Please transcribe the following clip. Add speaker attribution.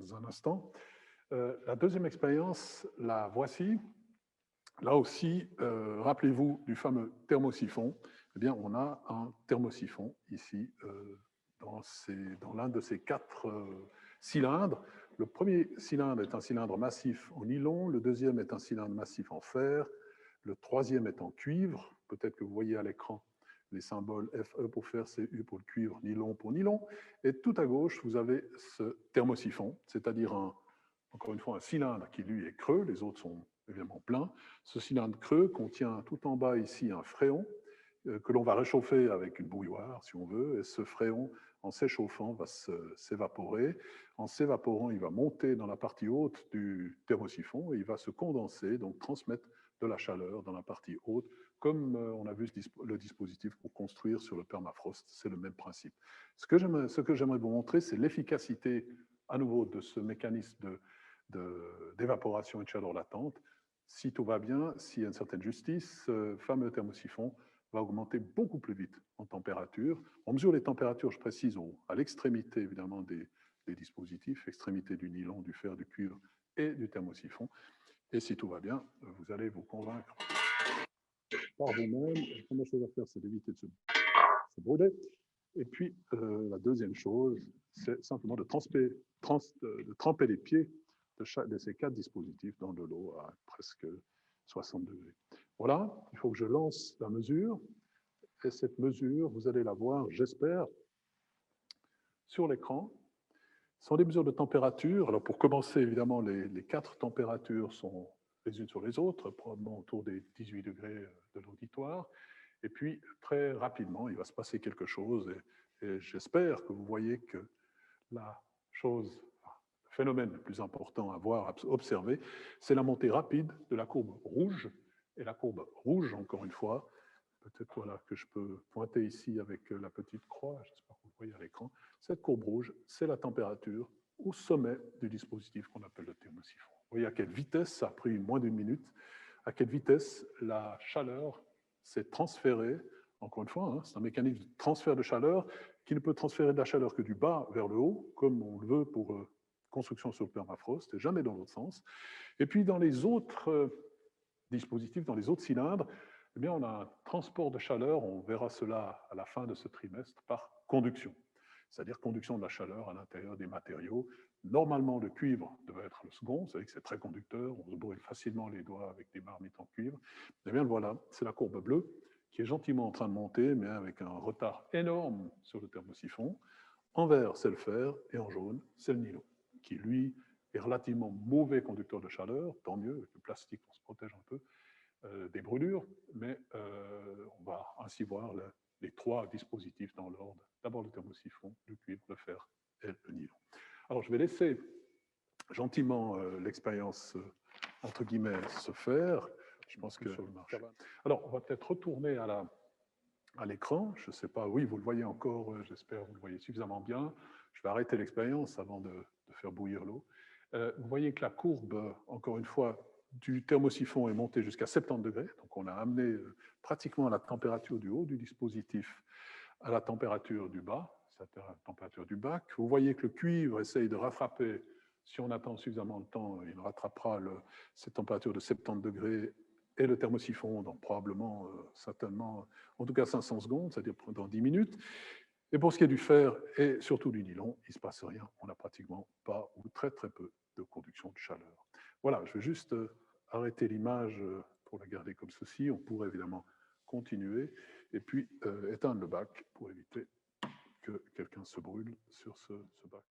Speaker 1: dans un instant. La deuxième expérience, la voici. Là aussi, rappelez-vous du fameux thermosiphon. Eh bien, on a un thermosiphon ici dans l'un de ces quatre cylindres. Le premier cylindre est un cylindre massif en nylon, le deuxième est un cylindre massif en fer, le troisième est en cuivre. Peut-être que vous voyez à l'écran les symboles Fe pour fer, Cu pour le cuivre, nylon pour nylon. Et tout à gauche, vous avez ce thermosiphon, c'est-à-dire encore une fois un cylindre qui, lui, est creux, les autres sont évidemment pleins. Ce cylindre creux contient tout en bas ici un fréon que l'on va réchauffer avec une bouilloire, si on veut, et ce fréon, en s'échauffant, va s'évaporer. En s'évaporant, il va monter dans la partie haute du thermosiphon et il va se condenser, donc transmettre de la chaleur dans la partie haute, comme on a vu le dispositif pour construire sur le permafrost. C'est le même principe. Ce que j'aimerais vous montrer, c'est l'efficacité à nouveau de ce mécanisme d'évaporation et de chaleur latente. Si tout va bien, s'il y a une certaine justice, ce fameux thermosiphon va augmenter beaucoup plus vite en température. On mesure les températures, je précise, à l'extrémité évidemment des dispositifs, extrémité du nylon, du fer, du cuivre et du thermosiphon. Et si tout va bien, vous allez vous convaincre par vous-même. La première chose à faire, c'est d'éviter de se brûler. Et puis, la deuxième chose, c'est simplement de tremper les pieds de ces quatre dispositifs dans de l'eau à presque 60 degrés. Voilà, il faut que je lance la mesure. Et cette mesure, vous allez la voir, j'espère, sur l'écran. Ce sont des mesures de température. Alors, pour commencer, évidemment, les quatre températures sont les unes sur les autres, probablement autour des 18 degrés de l'auditoire. Et puis, très rapidement, il va se passer quelque chose. Et j'espère que vous voyez que la chose, le phénomène le plus important à voir, à observer, c'est la montée rapide de la courbe rouge. Et la courbe rouge, encore une fois, peut-être voilà, que je peux pointer ici avec la petite croix, j'espère que vous voyez à l'écran. Cette courbe rouge, c'est la température au sommet du dispositif qu'on appelle le thermosiphon. Vous voyez à quelle vitesse, ça a pris moins d'une minute, à quelle vitesse la chaleur s'est transférée. Encore une fois, hein, c'est un mécanisme de transfert de chaleur qui ne peut transférer de la chaleur que du bas vers le haut, comme on le veut pour construction sur le permafrost, et jamais dans l'autre sens. Et puis dans les autres dispositifs, dans les autres cylindres, eh bien, on a un transport de chaleur, on verra cela à la fin de ce trimestre, par conduction, c'est-à-dire conduction de la chaleur à l'intérieur des matériaux. Normalement, le cuivre devait être le second, vous savez que c'est très conducteur, on se brûle facilement les doigts avec des marmites en cuivre. Eh bien, voilà, c'est la courbe bleue qui est gentiment en train de monter, mais avec un retard énorme sur le thermosiphon. En vert, c'est le fer, et en jaune, c'est le nylon, qui, lui, est relativement mauvais conducteur de chaleur, tant mieux, avec le plastique, on se protège un peu des brûlures, mais on va ainsi voir les trois dispositifs dans l'ordre. D'abord le thermosiphon, le cuivre, le fer et le nylon. Alors, je vais laisser gentiment l'expérience, entre guillemets, se faire. Je pense que sur le marché. Alors, on va peut-être retourner à l'écran. Je ne sais pas, oui, vous le voyez encore, j'espère que vous le voyez suffisamment bien. Je vais arrêter l'expérience avant de faire bouillir l'eau. Vous voyez que la courbe, encore une fois, du thermosiphon est montée jusqu'à 70 degrés. Donc, on a amené pratiquement la température du haut du dispositif à la température du bas, c'est-à-dire la température du bac. Vous voyez que le cuivre essaye de rattraper, si on attend suffisamment de temps, il rattrapera cette température de 70 degrés et le thermosiphon dans probablement, certainement, en tout cas 500 secondes, c'est-à-dire dans 10 minutes. Et pour ce qui est du fer et surtout du nylon, il ne se passe rien. On n'a pratiquement pas ou très très peu de conduction de chaleur. Voilà, je vais juste arrêter l'image pour la garder comme ceci. On pourrait évidemment continuer et puis éteindre le bac pour éviter que quelqu'un se brûle sur ce bac.